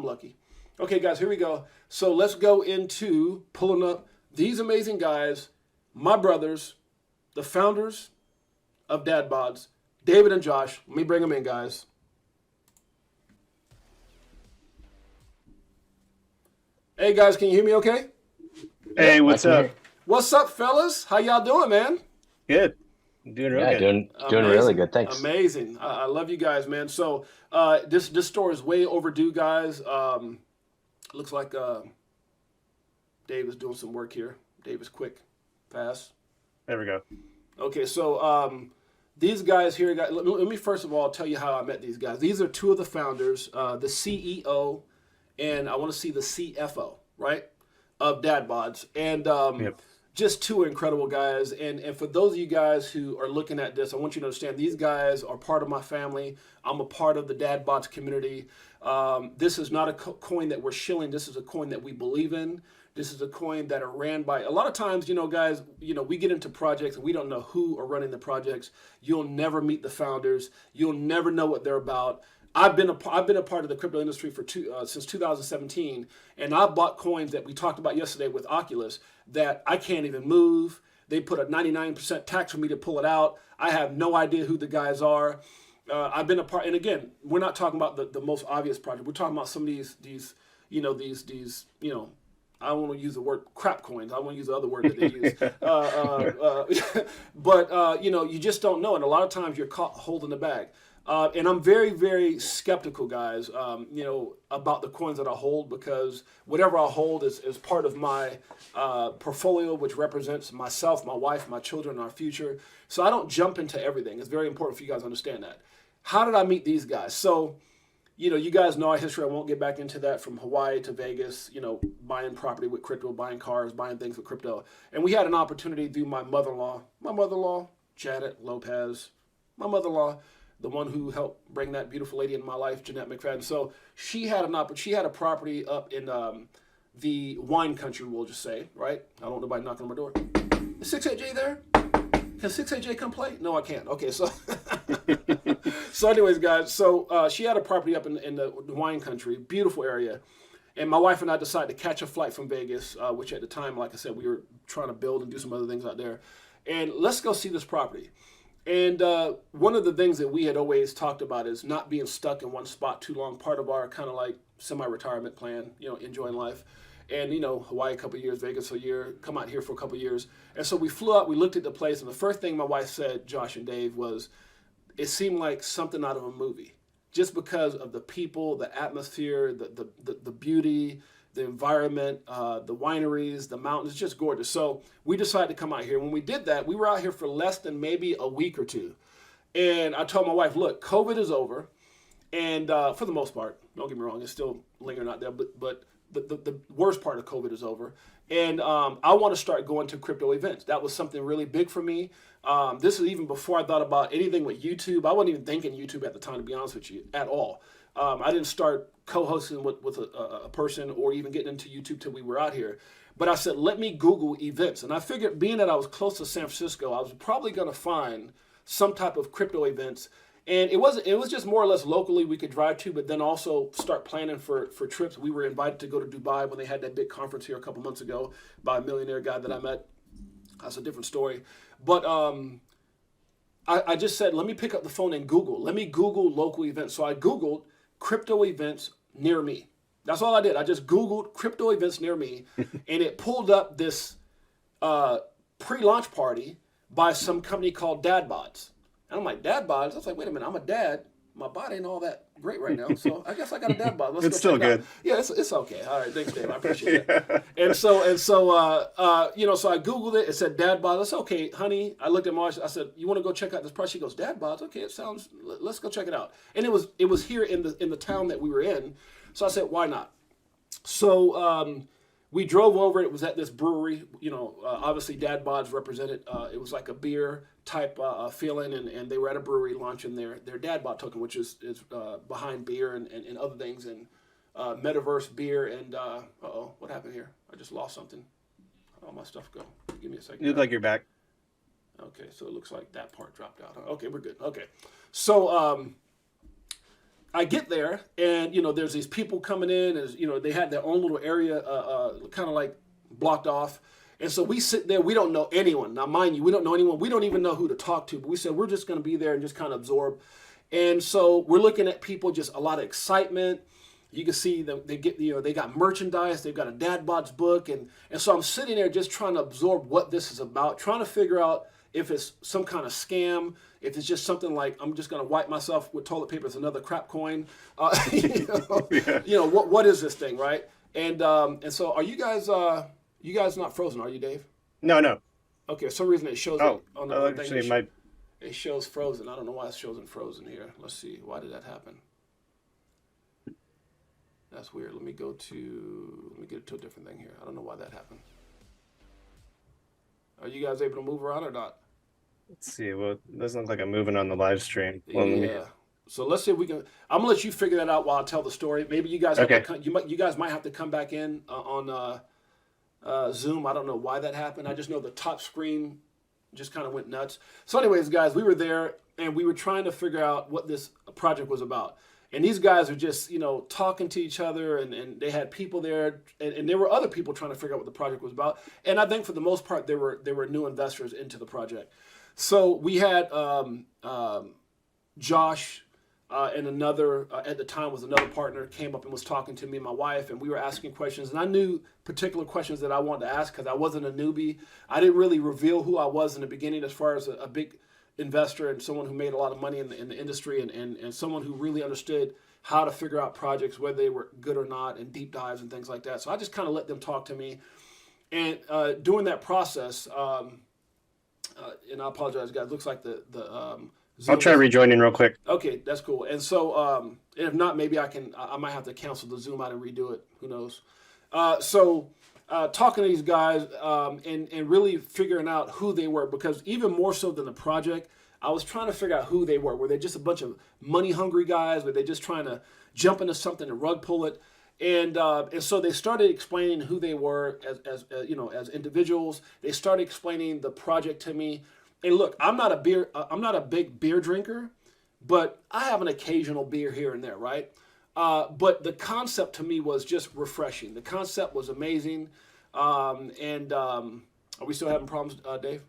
I'm lucky. Okay, guys, here we go. So let's go into pulling up these amazing guys, my brothers, the founders of Dad Bods, David and Josh. Let me bring them in, guys. Hey, guys, can you hear me okay? Hey, what's up? What's up, fellas? How y'all doing, man? Good. Doing real Yeah, good. doing really good. Thanks. Amazing. I love you guys, man. So this store is way overdue, guys. Looks like Dave is doing some work here. Dave is quick, fast. There we go. Okay, so these guys here, let me first of all tell you how I met these guys. These are two of the founders, the CEO, and I want to see the CFO, right, of Dad Bods. And Yep. just two incredible guys. And for those of you guys who are looking at this, I want you to understand these guys are part of my family. I'm a part of the Dad Bods community. This is not a coin that we're shilling. This is a coin that we believe in. This is a coin that are ran by, a lot of times, guys, we get into projects and we don't know who are running the projects. You'll never meet the founders. You'll never know what they're about. I've been a part of the crypto industry since 2017, and I've bought coins that we talked about yesterday with Oculus that I can't even move. They put a 99% tax for me to pull it out. I have no idea who the guys are. I've been a part, and again, we're not talking about the most obvious project. We're talking about some of these I don't want to use the word crap coins. I want to use the other word that they use. But you just don't know, and a lot of times you're caught holding the bag. And I'm very, very skeptical, guys, about the coins that I hold, because whatever I hold is part of my portfolio, which represents myself, my wife, my children, and our future. So I don't jump into everything. It's very important for you guys to understand that. How did I meet these guys? So, you guys know our history. I won't get back into that, from Hawaii to Vegas, buying property with crypto, buying cars, buying things with crypto. And we had an opportunity through my mother-in-law, Janet Lopez, my mother-in-law, the one who helped bring that beautiful lady in my life, Jeanette McFadden. So she had a property up in the wine country, we'll just say, right? I don't want nobody knocking on my door. Is 68J there? Can 68J come play? No, I can't. Okay, so so anyways, guys, so she had a property up in the wine country, beautiful area. And my wife and I decided to catch a flight from Vegas, which at the time, like I said, we were trying to build and do some other things out there. And let's go see this property. And one of the things that we had always talked about is not being stuck in one spot too long, part of our kind of like semi-retirement plan, enjoying life. And, Hawaii a couple of years, Vegas a year, come out here for a couple of years. And so we flew out, we looked at the place, and the first thing my wife said, Josh and Dave, was it seemed like something out of a movie, just because of the people, the atmosphere, the beauty, the environment, the wineries, the mountains. It's just gorgeous. So we decided to come out here. When we did that, we were out here for less than maybe a week or two. And I told my wife, look, COVID is over. And for the most part, don't get me wrong, it's still lingering out there, but the worst part of COVID is over. And I want to start going to crypto events. That was something really big for me. This is even before I thought about anything with YouTube. I wasn't even thinking YouTube at the time, to be honest with you, at all. I didn't start co-hosting with a person or even getting into YouTube till we were out here. But I said, let me Google events. And I figured, being that I was close to San Francisco, I was probably going to find some type of crypto events. And it was just more or less locally we could drive to, but then also start planning for trips. We were invited to go to Dubai when they had that big conference here a couple months ago by a millionaire guy that I met. That's a different story. But I just said, let me pick up the phone and Google. Let me Google local events. So I Googled crypto events near me. That's all I did. I just Googled crypto events near me, and it pulled up this pre-launch party by some company called Dad Bods. And I'm like, Dad Bods? I was like, wait a minute, I'm a dad. My body ain't all that great right now, so I guess I got a dad bod. It's still good. Yeah, it's okay. All right, thanks, Dave. I appreciate it. And so so I Googled it. It said Dad bod. I said, okay, honey. I looked at Marsh. I said, you want to go check out this price? She goes, Dad bods. Okay, it sounds. Let's go check it out. And it was here in the town that we were in. So I said, why not? So we drove over. It was at this brewery. Obviously Dad Bods represented. It was like a beer type feeling, and they were at a brewery launching their Dad Bod token, which is behind beer and other things, and metaverse beer. And what happened here? I just lost something. How did all my stuff go? Give me a second. You look like you're back. Okay, so it looks like that part dropped out. Okay, we're good. Okay, so I get there, and there's these people coming in, and they had their own little area, kind of like blocked off. And so we sit there. We don't know anyone. Now, mind you, we don't know anyone. We don't even know who to talk to. But we said we're just going to be there and just kind of absorb. And so we're looking at people, just a lot of excitement. You can see them. They get they got merchandise. They've got a Dad Bods book, and so I'm sitting there just trying to absorb what this is about, trying to figure out if it's some kind of scam, if it's just something like I'm just going to wipe myself with toilet paper, it's another crap coin. What is this thing, right? And so are you guys not frozen, are you, Dave? No. Okay, for some reason it shows on the thing. It shows frozen. I don't know why it shows frozen here. Let's see. Why did that happen? That's weird. Let me get it to a different thing here. I don't know why that happened. Are you guys able to move around or not? Let's see. Well, it doesn't look like I'm moving on the live stream. Yeah. So let's see if we can. I'm gonna let you figure that out while I tell the story. Maybe you guys you guys might have to come back in on Zoom. I don't know why that happened. I just know the top screen just kind of went nuts. So anyways, guys, we were there and we were trying to figure out what this project was about. And these guys are just, talking to each other, and they had people there, and there were other people trying to figure out what the project was about. And I think for the most part, there were new investors into the project. So we had Josh and another, at the time was another partner, came up and was talking to me and my wife, and we were asking questions. And I knew particular questions that I wanted to ask because I wasn't a newbie. I didn't really reveal who I was in the beginning as far as a big investor and someone who made a lot of money in the industry, and someone who really understood how to figure out projects, whether they were good or not, and deep dives and things like that. So I just kind of let them talk to me. And during that process, and I apologize, guys, looks like the Zoom. I'll try rejoining real quick. Okay, that's cool. And so if not, maybe I might have to cancel the Zoom out and redo it. Who knows? Talking to these guys and really figuring out who they were, because even more so than the project, I was trying to figure out who they were. Were they just a bunch of money-hungry guys? Were they just trying to jump into something and rug pull it? And so they started explaining who they were as individuals. They started explaining the project to me. And look, I'm not a big beer drinker, but I have an occasional beer here and there, right? But the concept to me was just refreshing. The concept was amazing. Are we still having problems, Dave?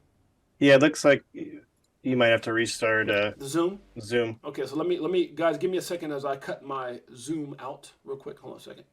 Yeah, it looks like you might have to restart the Zoom. Zoom. Okay, so let me guys, give me a second as I cut my Zoom out real quick. Hold on a second.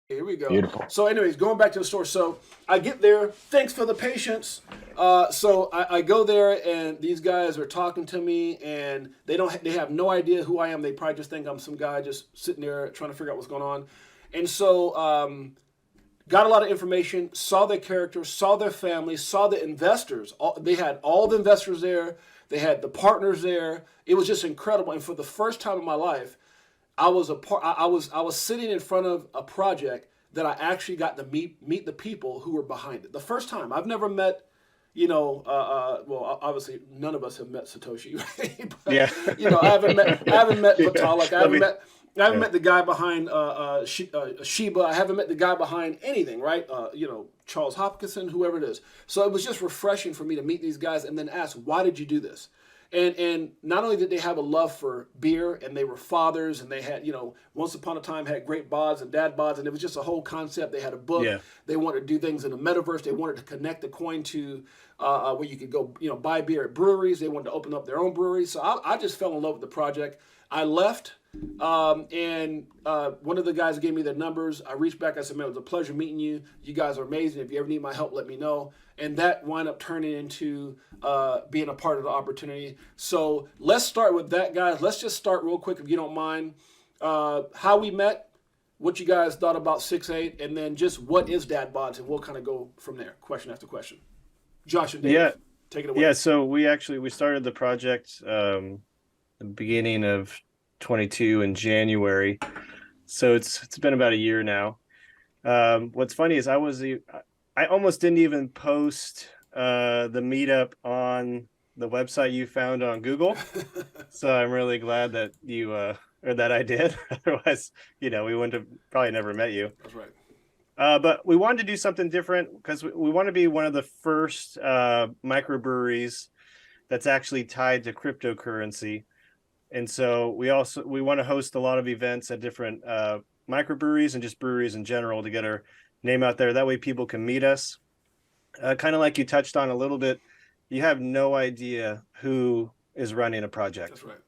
Here we go. Beautiful. So anyways, going back to the store. So I get there. Thanks for the patience. So I go there, and these guys are talking to me, and they have no idea who I am. They probably just think I'm some guy just sitting there trying to figure out what's going on. And so got a lot of information, saw their characters, saw their families, saw the investors. They had all the investors there. They had the partners there. It was just incredible. And for the first time in my life, I was sitting in front of a project that I actually got to meet the people who were behind it. The first time. I've never met, well, obviously none of us have met Satoshi, right? But, yeah. I haven't met Vitalik. I haven't met the guy behind Shiba. I haven't met the guy behind anything, right? Charles Hopkinson, whoever it is. So it was just refreshing for me to meet these guys and then ask, why did you do this? And not only did they have a love for beer, and they were fathers, and they had, once upon a time had great bods and dad bods, and it was just a whole concept. They had a book. Yeah. They wanted to do things in the metaverse. They wanted to connect the coin to where you could go, buy beer at breweries. They wanted to open up their own breweries. So I just fell in love with the project. I left, and one of the guys gave me their numbers. I reached back. I said, man, it was a pleasure meeting you. You guys are amazing. If you ever need my help, let me know. And that wound up turning into being a part of the opportunity. So let's start with that, guys. Let's just start real quick, if you don't mind. How we met, what you guys thought about 6-8, and then just what is Dad Bods, and we'll kind of go from there, question after question. Josh and Dave, take it away. Yeah, so we started the project the beginning of 22 in January. So it's been about a year now. What's funny is I almost didn't even post the meetup on the website you found on Google. So I'm really glad that you or that I did. Otherwise, we wouldn't have probably never met you. That's right. But we wanted to do something different because we want to be one of the first microbreweries that's actually tied to cryptocurrency. And so we want to host a lot of events at different microbreweries and just breweries in general to get our name out there. That way people can meet us. Kind of like you touched on a little bit, you have no idea who is running a project. That's right.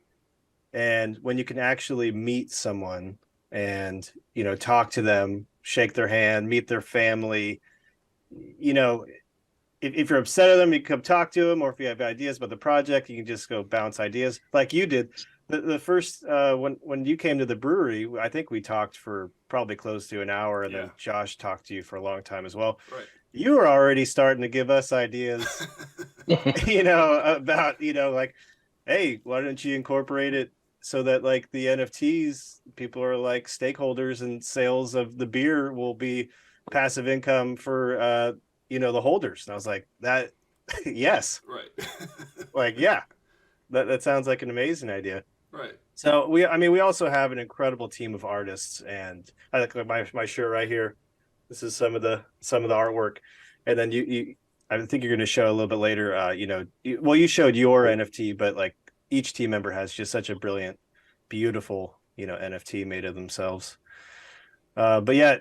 And when you can actually meet someone and, talk to them, shake their hand, meet their family, if you're upset at them, you come talk to them, or if you have ideas about the project, you can just go bounce ideas like you did. The first, when you came to the brewery, I think we talked for probably close to an hour, and then Josh talked to you for a long time as well. Right. You were already starting to give us ideas, about, like, hey, why don't you incorporate it so that like the NFTs, people are like stakeholders, and sales of the beer will be passive income for, the holders. And I was like, that, yes. Right. Like, yeah, that sounds like an amazing idea. Right. So we also have an incredible team of artists, and I think my shirt right here, this is some of the artwork. And then you I think you're going to show a little bit later, you showed your NFT, but like each team member has just such a brilliant, beautiful, NFT made of themselves. But yeah,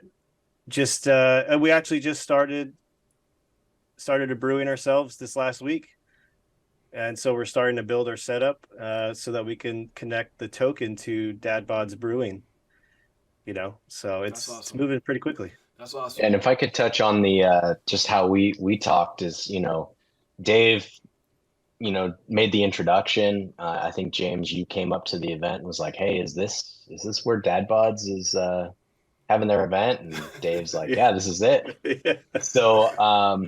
just we actually just started a brewing ourselves this last week. And so we're starting to build our setup so that we can connect the token to Dad Bods Brewing. So it's awesome. It's moving pretty quickly. That's awesome. And if I could touch on the just how we talked is, Dave, made the introduction. I think James, you came up to the event and was like, "Hey, is this where Dad Bods is having their event?" And Dave's like, "Yeah, this is it." Yeah. So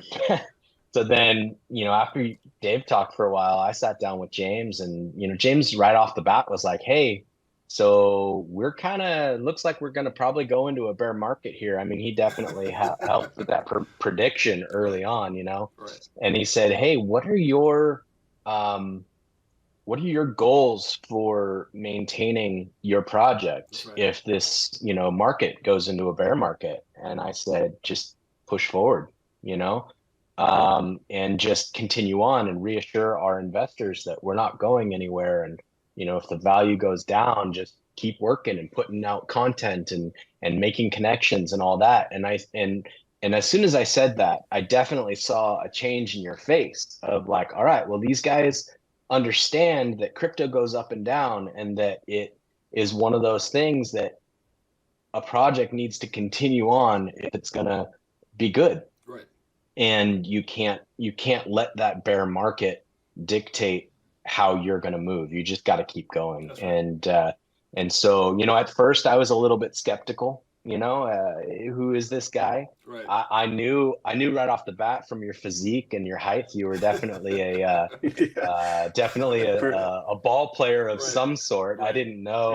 so then, after Dave talked for a while, I sat down with James, and James right off the bat was like, "Hey, so we're looks like we're going to probably go into a bear market here." I mean, he definitely helped with that prediction early on, Right. And he said, "Hey, what are your goals for maintaining your project if this, market goes into a bear market?" And I said, "Just push forward, and just continue on and reassure our investors that we're not going anywhere. And, if the value goes down, just keep working and putting out content and making connections and all that." And as soon as I said that, I definitely saw a change in your face of like, all right, well, these guys understand that crypto goes up and down, and that it is one of those things that a project needs to continue on if it's going to be good. Right. And you can't let that bear market dictate how you're going to move. You just got to keep going. Right. And so, at first I was a little bit skeptical, who is this guy? Right. I knew right off the bat from your physique and your height, you were definitely a ball player of some sort. Right. I didn't know,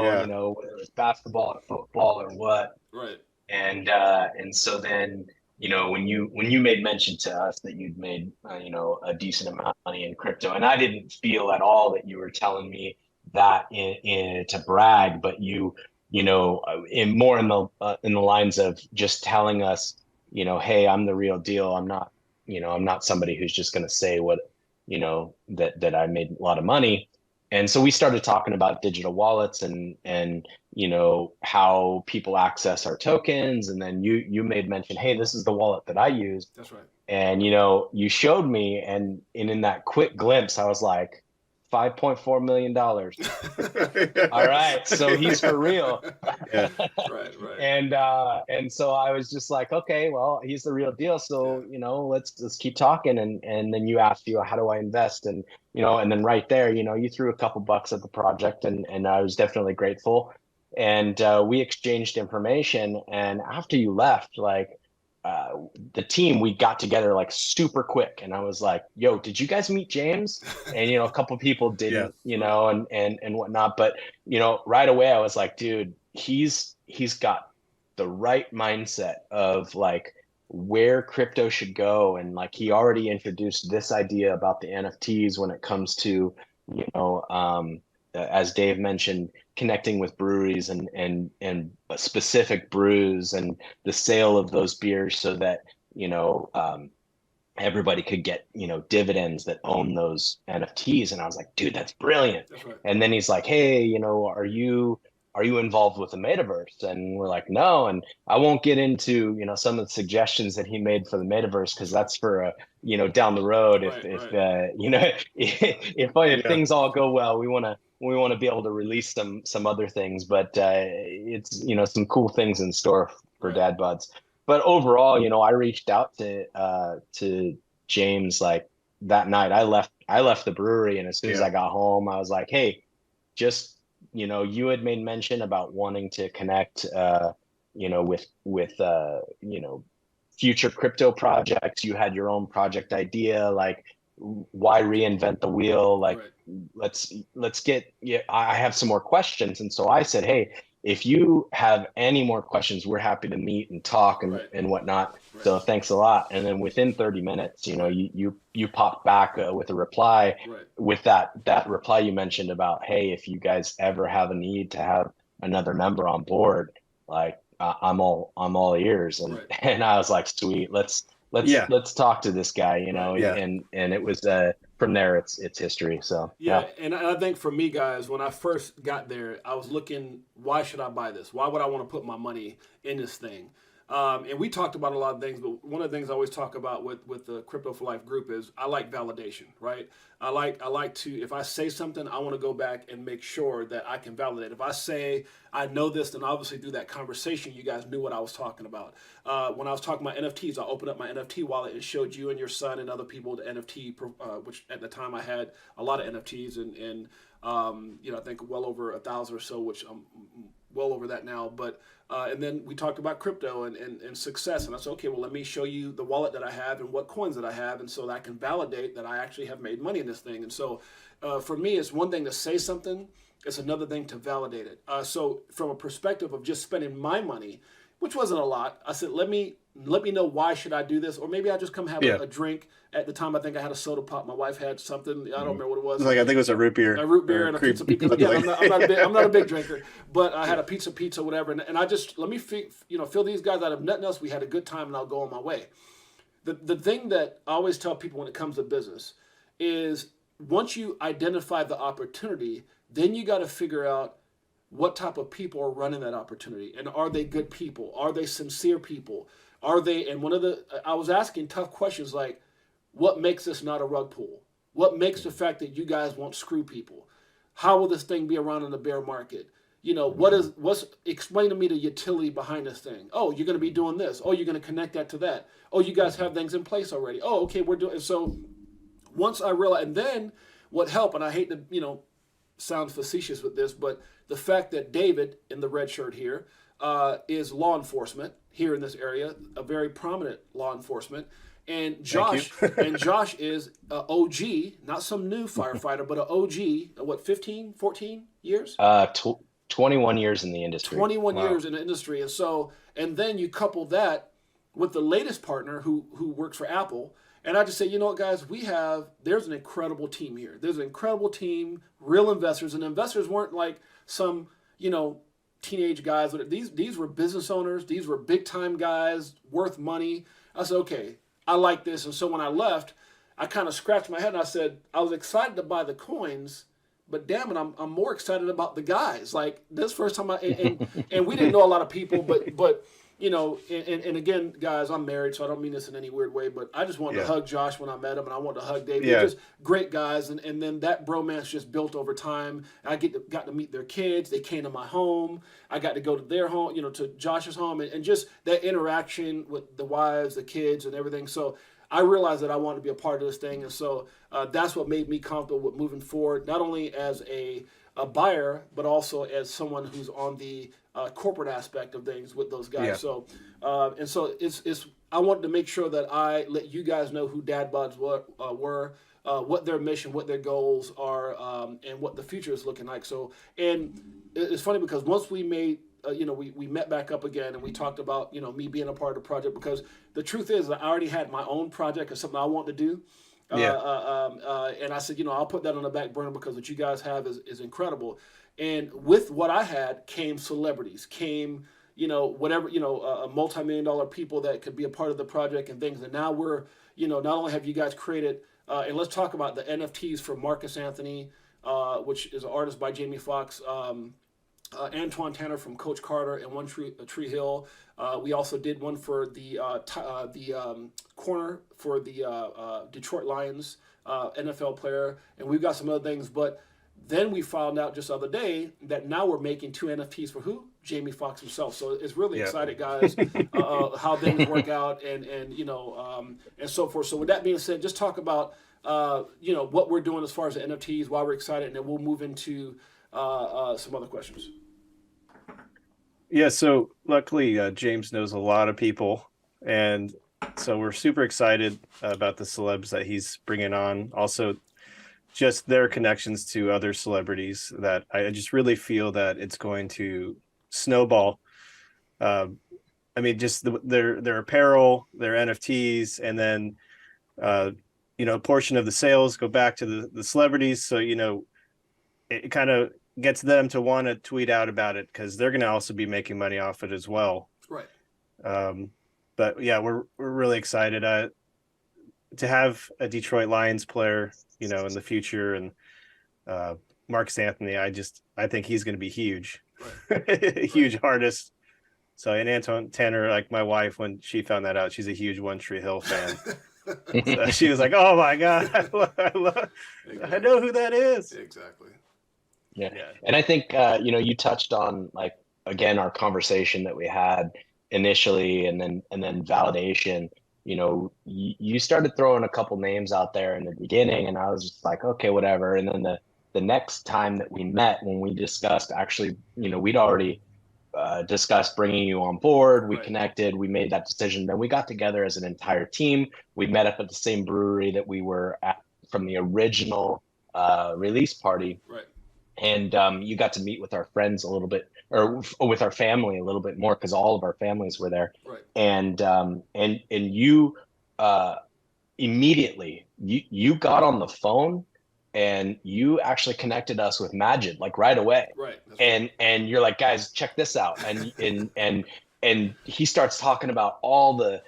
whether it was basketball or football or what. Right. And so then, when you made mention to us that you'd made, a decent amount of money in crypto, and I didn't feel at all that you were telling me that to brag, but in more in the lines of just telling us, hey, I'm the real deal. I'm not somebody who's just going to say what that I made a lot of money. And so we started talking about digital wallets and how people access our tokens. And then you made mention, hey, this is the wallet that I use. That's right. And you showed me, and in that quick glimpse, I was like, $5.4 million. All right, so he's for real. Yeah. Right. And so I was just like, okay, well, he's the real deal. So let's keep talking. And then you asked, how do I invest? And and then right there, you threw a couple bucks at the project, and I was definitely grateful. And we exchanged information. And after you left, like, the team, we got together like super quick, and I was like, yo, did you guys meet James? And a couple people didn't, and whatnot, but right away I was like, dude, he's got the right mindset of like where crypto should go. And like, he already introduced this idea about the NFTs when it comes to as Dave mentioned, connecting with breweries and specific brews and the sale of those beers, so that everybody could get dividends that own those NFTs. And I was like, dude, that's brilliant. That's right. And then he's like, hey, are you involved with the metaverse? And we're like, no. And I won't get into some of the suggestions that he made for the metaverse, because that's for down the road. If things all go well, we want to be able to release some other things, but it's some cool things in store for Dad Buds. But overall, I reached out to James like that night. I left the brewery, and as soon as I got home, I was like, hey, just you had made mention about wanting to connect with future crypto projects. You had your own project idea, like, why reinvent the wheel? Like, let's get, I have some more questions. And so I said, hey, if you have any more questions, we're happy to meet and talk and whatnot. Right. So thanks a lot. And then within 30 minutes, you popped back with a reply with that reply you mentioned about, hey, if you guys ever have a need to have another member on board, like, I'm all ears. And I was like, sweet, let's talk to this guy, and it was, from there, it's history. So and I think for me, guys, when I first got there, I was looking, why should I buy this? Why would I want to put my money in this thing? And we talked about a lot of things, but one of the things I always talk about with the Crypto4Life group is I like validation, right? I like to, if I say something, I want to go back and make sure that I can validate. If I say I know this, then obviously through that conversation, you guys knew what I was talking about. When I was talking about NFTs, I opened up my NFT wallet and showed you and your son and other people the NFT, which at the time I had a lot of NFTs and I think well over 1,000 or so, which I'm well over that now. But and then we talked about crypto and success. And I said, okay, well, let me show you the wallet that I have and what coins that I have, and so that I can validate that I actually have made money in this thing. And so for me, it's one thing to say something. It's another thing to validate it. So from a perspective of just spending my money, which wasn't a lot, I said, let me know why should I do this, or maybe I just come have a drink. At the time, I think I had a soda pop. My wife had something. I don't remember what it was. I think it was a root beer. A root beer and a pizza. Again, I'm not a big drinker, but I had a pizza, whatever. And I just, let me fill these guys out of nothing else. We had a good time, and I'll go on my way. The thing that I always tell people when it comes to business is once you identify the opportunity, then you got to figure out what type of people are running that opportunity, and are they good people? Are they sincere people? Are they? And I was asking tough questions like, what makes this not a rug pull? What makes the fact that you guys won't screw people? How will this thing be around in the bear market? Explain to me the utility behind this thing. Oh, you're going to be doing this. Oh, you're going to connect that to that. Oh, you guys have things in place already. Oh, okay, we're doing. So once I realized, and then what helped, and I hate to, sound facetious with this, but the fact that David in the red shirt here is law enforcement here in this area, a very prominent law enforcement. And Josh is an OG, not some new firefighter, but an OG, 15, 14 years? 21 years in the industry. 21 years in the industry. And so, and then you couple that with the latest partner who works for Apple. And I just say, you know what, guys, there's an incredible team here. There's an incredible team, real investors. And investors weren't like some, teenage guys. These were business owners. These were big time guys worth money. I said, okay, I like this. And so when I left, I kind of scratched my head and I said, I was excited to buy the coins, but damn it, I'm more excited about the guys. Like this first time and we didn't know a lot of people, but you know, and again, guys, I'm married, so I don't mean this in any weird way, but I just wanted to hug Josh when I met him, and I wanted to hug Dave. They're just great guys, and then that bromance just built over time. I got to meet their kids. They came to my home. I got to go to their home, you know, to Josh's home, and just that interaction with the wives, the kids, and everything. So I realized that I wanted to be a part of this thing, and so that's what made me comfortable with moving forward, not only as a buyer, but also as someone who's on the corporate aspect of things with those guys. Yeah. So, and so it's I wanted to make sure that I let you guys know who Dad Bods were, what their mission, what their goals are, and what the future is looking like. So, and it's funny because once we made, you know, we met back up again and we talked about, you know, me being a part of the project, because the truth is that I already had my own project or something I want to do. And I said, you know, I'll put that on the back burner because what you guys have is incredible. And with what I had came celebrities, came, you know, whatever, you know, multi-million-dollar people that could be a part of the project and things. And now we're, you know, not only have you guys created, and let's talk about the NFTs for Marcus Anthony, which is an artist by Jamie Foxx, Antoine Tanner from Coach Carter and One Tree Hill. We also did one for the corner for the Detroit Lions NFL player, and we've got some other things. But then we found out just the other day that now we're making 2 NFTs for who? Jamie Foxx himself. So it's really excited, guys, how things work out and you know and so forth. So with that being said, just talk about you know what we're doing as far as the NFTs, why we're excited, and then we'll move into some other questions. Yeah, so luckily James knows a lot of people, and so we're super excited about the celebs that he's bringing on. Also, just their connections to other celebrities that I just really feel that it's going to snowball. I mean, just their apparel, their NFTs, and then you know, a portion of the sales go back to the celebrities. So you know, it kind of gets them to want to tweet out about it because they're going to also be making money off it as well. Right. But yeah, we're really excited to have a Detroit Lions player, you know, in the future, and Marcus Anthony. I think he's going to be huge, right. Huge artist. So, and Antoine Tanner, like my wife, when she found that out, she's a huge One Tree Hill fan. So she was like, "Oh my God, I know who that is." Exactly. Yeah. And I think, you know, you touched on, like, again, our conversation that we had initially and then validation. You know, you started throwing a couple names out there in the beginning, and I was just like, okay, whatever. And then the next time that we met, when we discussed, actually, you know, we'd already discussed bringing you on board. We connected, we made that decision. Then we got together as an entire team. We met up at the same brewery that we were at from the original release party. Right. And you got to meet with our friends a little bit, or with our family a little bit more, because all of our families were there. Right. And you immediately you got on the phone and you actually connected us with Majid, like, right away. Right. And you're like, guys, check this out. And he starts talking about all the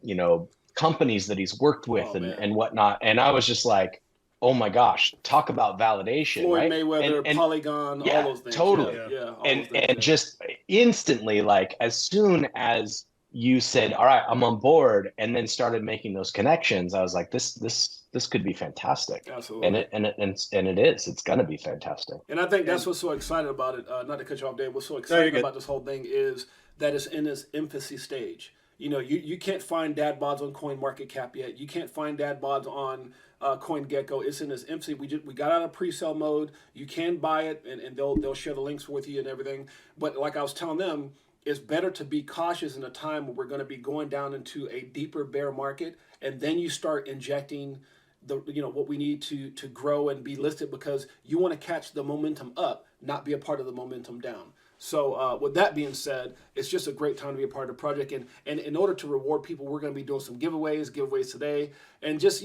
you know, companies that he's worked with and whatnot. And I was just like, oh my gosh, talk about validation. Floyd right? Mayweather, and Polygon, all those things. Totally. And just instantly, like, as soon as you said, all right, I'm on board, and then started making those connections, I was like, this could be fantastic. Absolutely. And it is. It's gonna be fantastic. And I think that's what's so exciting about it. Not to cut you off, Dave. What's so exciting about this whole thing is that it's in its infancy stage. You know, you can't find Dad Bods on CoinMarketCap yet. You can't find Dad Bods on CoinGecko. It's in its infancy. We got out of pre-sale mode. You can buy it, and they'll share the links with you and everything. But like I was telling them, it's better to be cautious in a time where we're going to be going down into a deeper bear market, and then you start injecting what we need to grow and be listed, because you want to catch the momentum up, not be a part of the momentum down. So with that being said, it's just a great time to be a part of the project. And in order to reward people, we're going to be doing some giveaways today. And just,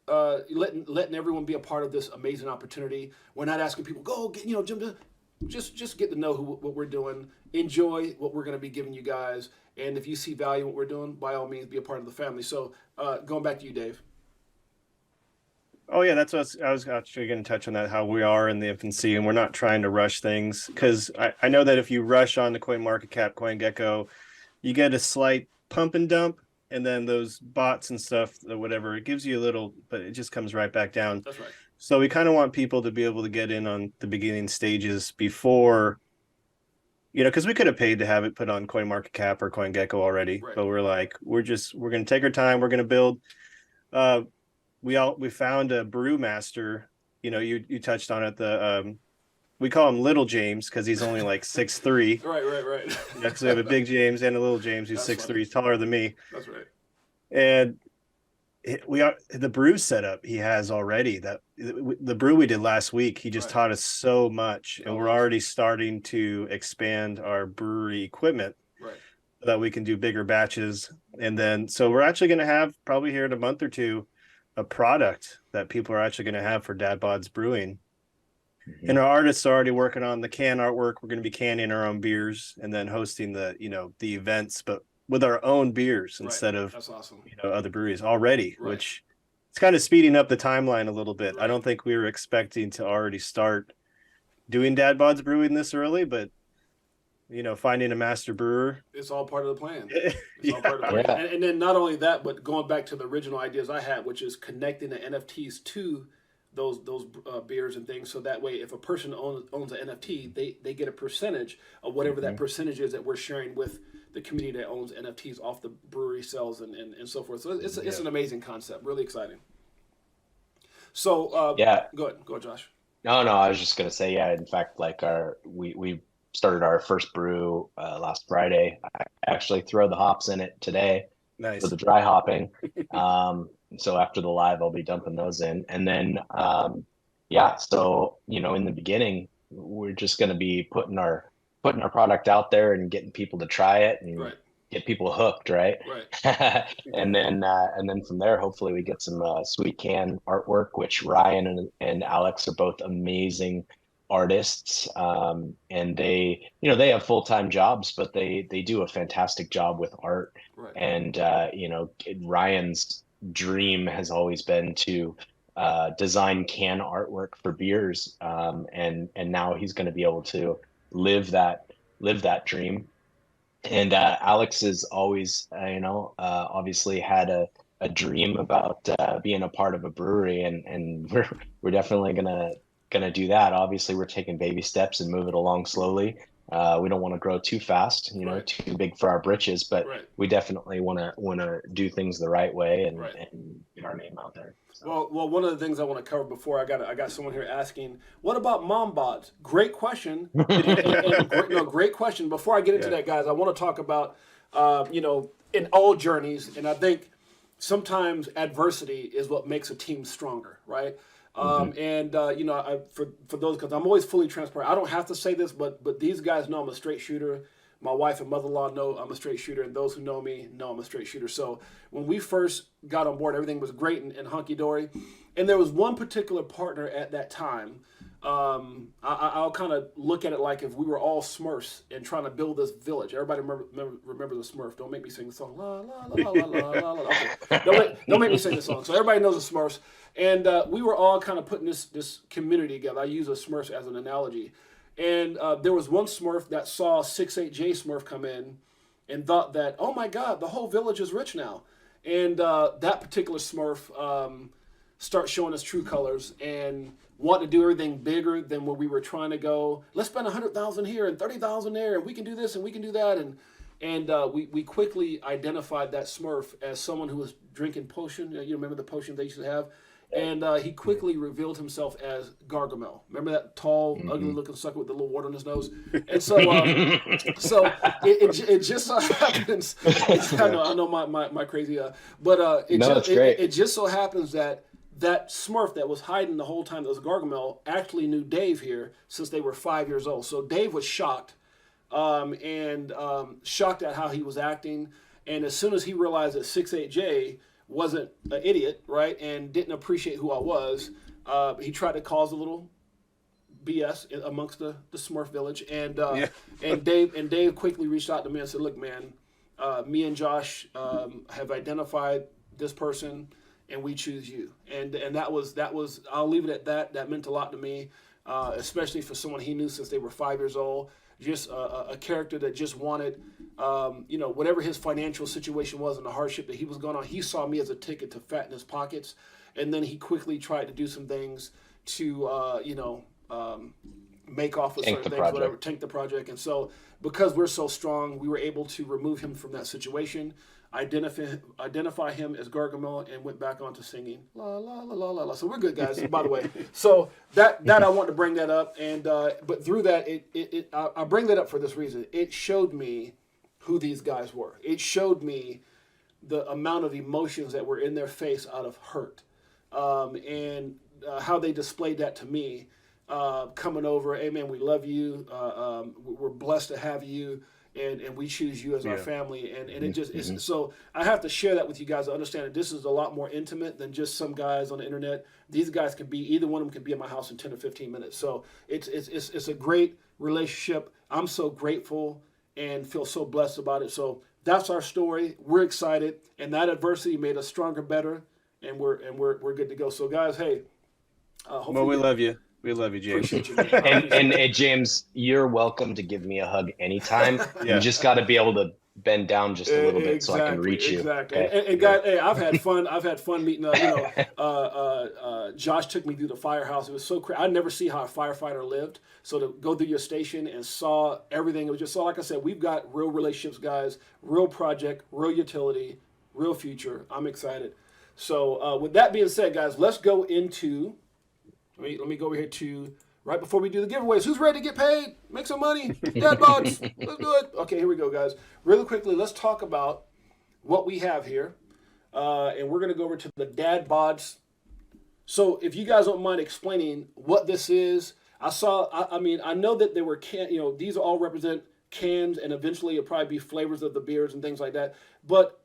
letting everyone be a part of this amazing opportunity. We're not asking people, go, jump in. Just get to know what we're doing. Enjoy what we're going to be giving you guys. And if you see value in what we're doing, by all means, be a part of the family. So going back to you, Dave. Oh yeah, that's what I was actually going to touch on that, how we are in the infancy and we're not trying to rush things because I know that if you rush on the CoinMarketCap, CoinGecko, you get a slight pump and dump, and then those bots and stuff or whatever, it gives you a little, but it just comes right back down. That's right. So we kind of want people to be able to get in on the beginning stages before, because we could have paid to have it put on CoinMarketCap or CoinGecko already, Right. but we're like, we're going to take our time. We're going to build. We found a brewmaster. You touched on it. We call him Little James because he's only like 6'3". Right. Because we have a big James and a little James who's 6'3". He's taller than me. That's right. And we are the brew setup he has already. That the brew we did last week, he just taught us so much, and we're already starting to expand our brewery equipment. Right. That we can do bigger batches. And then, so we're actually going to have probably here in a month or two, a product that people are actually going to have for Dad Bods Brewing. Mm-hmm. And our artists are already working on the can artwork. We're going to be canning our own beers and then hosting the events, but with our own beers instead of That's awesome. Other breweries already, which it's kind of speeding up the timeline a little bit. Right. I don't think we were expecting to already start doing Dad Bods Brewing this early, but finding a master brewer. It's all part of the plan. It's all part of the plan. Yeah. And then not only that, but going back to the original ideas I had, which is connecting the NFTs to those beers and things. So that way, if a person owns an NFT, they get a percentage of whatever that percentage is that we're sharing with the community that owns NFTs off the brewery sales and so forth. So it's an amazing concept. Really exciting. So go ahead, Josh. No, I was just gonna say, in fact, like we started our first brew last Friday. I actually throw the hops in it today. Nice. For the dry hopping. So after the live, I'll be dumping those in. And then, so, in the beginning, we're just going to be putting our product out there and getting people to try it and get people hooked. Right. and then from there, hopefully we get some sweet can artwork, which Ryan and Alex are both amazing artists, and they have full-time jobs, but they do a fantastic job with art. And Ryan's dream has always been to design can artwork for beers, and now he's going to be able to live that dream. And Alex has always obviously had a dream about being a part of a brewery, and we're definitely gonna do that. Obviously, we're taking baby steps and move it along slowly. We don't want to grow too fast, too big for our britches, but we definitely want to do things the right way and get our name out there. So. Well, one of the things I want to cover before I got someone here asking, what about mom bods? Great question. Great question. Before I get into that, guys, I want to talk about in all journeys, and I think sometimes adversity is what makes a team stronger, right? For those, because I'm always fully transparent. I don't have to say this, but these guys know I'm a straight shooter. My wife and mother-in-law know I'm a straight shooter, and those who know me know I'm a straight shooter. So when we first got on board, everything was great and hunky-dory. And there was one particular partner at that time. I'll kind of look at it like if we were all Smurfs and trying to build this village. Everybody remember the Smurf. Don't make me sing the song. La, la, la, la, la, la, la. Okay. Don't make me sing the song. So everybody knows the Smurfs. And we were all kind of putting this community together. I use a Smurf as an analogy. And there was one Smurf that saw 68J Smurf come in and thought that, oh my God, the whole village is rich now. And that particular Smurf starts showing us true colors and want to do everything bigger than where we were trying to go. Let's spend 100,000 here and 30,000 there, and we can do this and we can do that. And we quickly identified that Smurf as someone who was drinking potion. You remember the potion they used to have? And he quickly revealed himself as Gargamel. Remember that tall, ugly-looking sucker with the little wart on his nose? And so, it just so happens. I know my crazy, but it just so happens that Smurf that was hiding the whole time that was Gargamel actually knew Dave here since they were 5 years old. So Dave was shocked, shocked at how he was acting. And as soon as he realized that 68J wasn't an idiot, right, and didn't appreciate who I was, he tried to cause a little BS amongst the Smurf village, and Dave quickly reached out to me and said, "Look, man, me and Josh have identified this person, and we choose you. And that was I'll leave it at that. That meant a lot to me, especially for someone he knew since they were 5 years old. Just a character that just wanted, whatever his financial situation was and the hardship that he was going on, he saw me as a ticket to fatten his pockets. And then he quickly tried to do some things to, make off with Tank certain the things, project. whatever, tank the project. And so because we're so strong, we were able to remove him from that situation, identify him as Gargamel, and went back on to singing la la la la la la. So we're good, guys. By the way, so that I want to bring that up, and but through that, I bring that up for this reason. It showed me who these guys were. It showed me the amount of emotions that were in their face out of hurt, and how they displayed that to me. Coming over, hey man, we love you. We're blessed to have you, and we choose you as our family. And it just is. So I have to share that with you guys to understand that this is a lot more intimate than just some guys on the internet. These guys can be, either one of them can be at my house in 10 or 15 minutes. So it's a great relationship. I'm so grateful and feel so blessed about it. So that's our story. We're excited, and that adversity made us stronger, better, and we're good to go. So guys, hey, Well, we love you. We love you, James. appreciate you, man. And James, you're welcome to give me a hug anytime. Yeah. You just got to be able to bend down just a little bit so I can reach you. Exactly. Okay? And guys, hey, I've had fun meeting. Josh took me through the firehouse. It was so crazy. I never see how a firefighter lived. So to go through your station and saw everything, it was just so. Like I said, we've got real relationships, guys. Real project, real utility, real future. I'm excited. So with that being said, guys, let's go into. Let me go over here to right before we do the giveaways. Who's ready to get paid? Make some money. Dad Bods. Let's do it. Okay, here we go, guys. Really quickly, let's talk about what we have here. And we're going to go over to the Dad Bods. So if you guys don't mind explaining what this is, I know that they were these all represent cans, and eventually it'll probably be flavors of the beers and things like that. But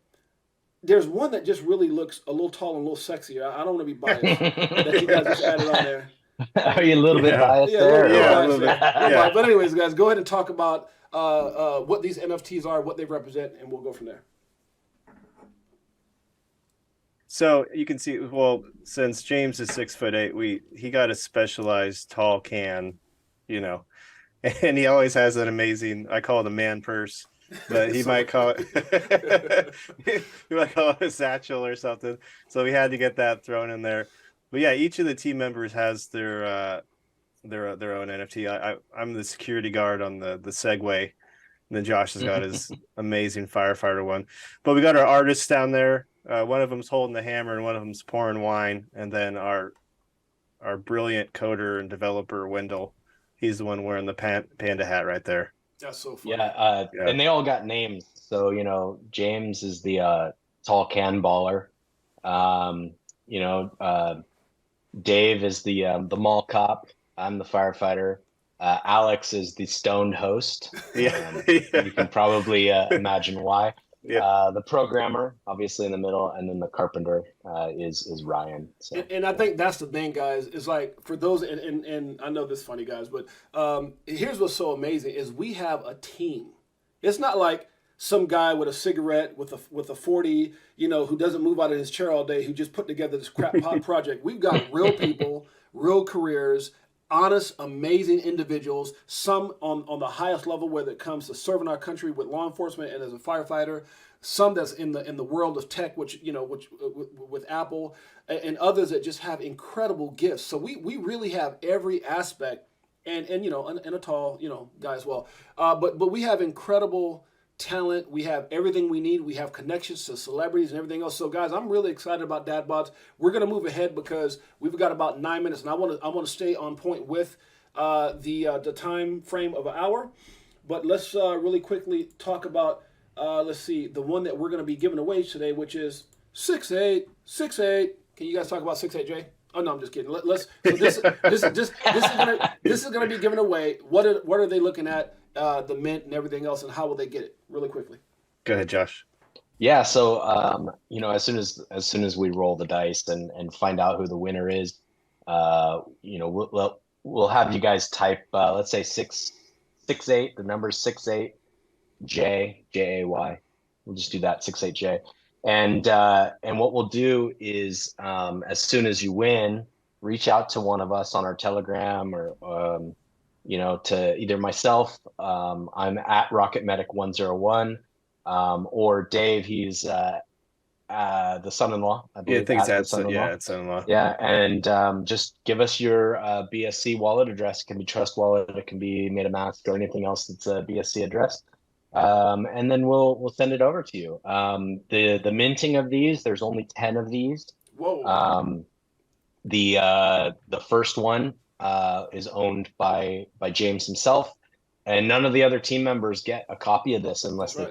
there's one that just really looks a little tall and a little sexier. I don't want to be biased that you guys just added on there. Are you a little bit biased Yeah, there? a or little what? bit. Yeah. But anyways, guys, go ahead and talk about what these NFTs are, what they represent, and we'll go from there. So you can see, well, since James is 6'8", he got a specialized tall can, and he always has an amazing, I call it a man purse, but he might call it he might call it a satchel or something. So we had to get that thrown in there. But yeah, each of the team members has their own NFT. I'm the security guard on the Segway, and then Josh has got his amazing firefighter one. But we got our artists down there. One of them's holding the hammer and one of them's pouring wine, and then our brilliant coder and developer Wendell, he's the one wearing the panda hat right there. That's so funny. Yeah, and they all got names. So James is the tall can baller. Dave is the mall cop. I'm the firefighter. Alex is the stoned host. Yeah. You can probably imagine why. Yeah. The programmer, obviously in the middle, and then the carpenter is Ryan. So, And I think that's the thing, guys, is like for those, and I know this is funny, guys, but here's what's so amazing is we have a team. It's not like some guy with a cigarette with a 40, who doesn't move out of his chair all day, who just put together this crap pot project. We've got real people, real careers, honest, amazing individuals, some on the highest level, whether it comes to serving our country with law enforcement and as a firefighter, some that's in the world of tech, which with Apple, and others that just have incredible gifts. So we really have every aspect, and a tall guy as well. But we have incredible talent. We have everything we need. We have connections to celebrities and everything else. So guys, I'm really excited about Dad Bods. We're going to move ahead because we've got about 9 minutes, and I want to stay on point with the time frame of an hour. But let's really quickly talk about let's see, the one that we're going to be giving away today, which is 6'8". Can you guys talk about 6'8", Jay? Oh no, I'm just kidding. Let's. So this is gonna be given away. What are they looking at? The mint and everything else, and how will they get it? Really quickly. Go ahead, Josh. Yeah, so as soon as we roll the dice and find out who the winner is, we'll have you guys type let's say 6'8", the number 6'8", Jay, Jay. We'll just do that, 6'8" Jay. And what we'll do is, as soon as you win, reach out to one of us on our Telegram, or to either myself. I'm at Rocket Medic 101, or Dave. He's the son-in-law, I Yeah, I believe, think it's at the at son-in-law. it's son-in-law. Yeah, and just give us your BSC wallet address. It can be Trust Wallet, it can be MetaMask, or anything else that's a BSC address. And then we'll send it over to you. The minting of these, there's only 10 of these. Whoa. The first one is owned by James himself, and none of the other team members get a copy of this unless That's they right. pay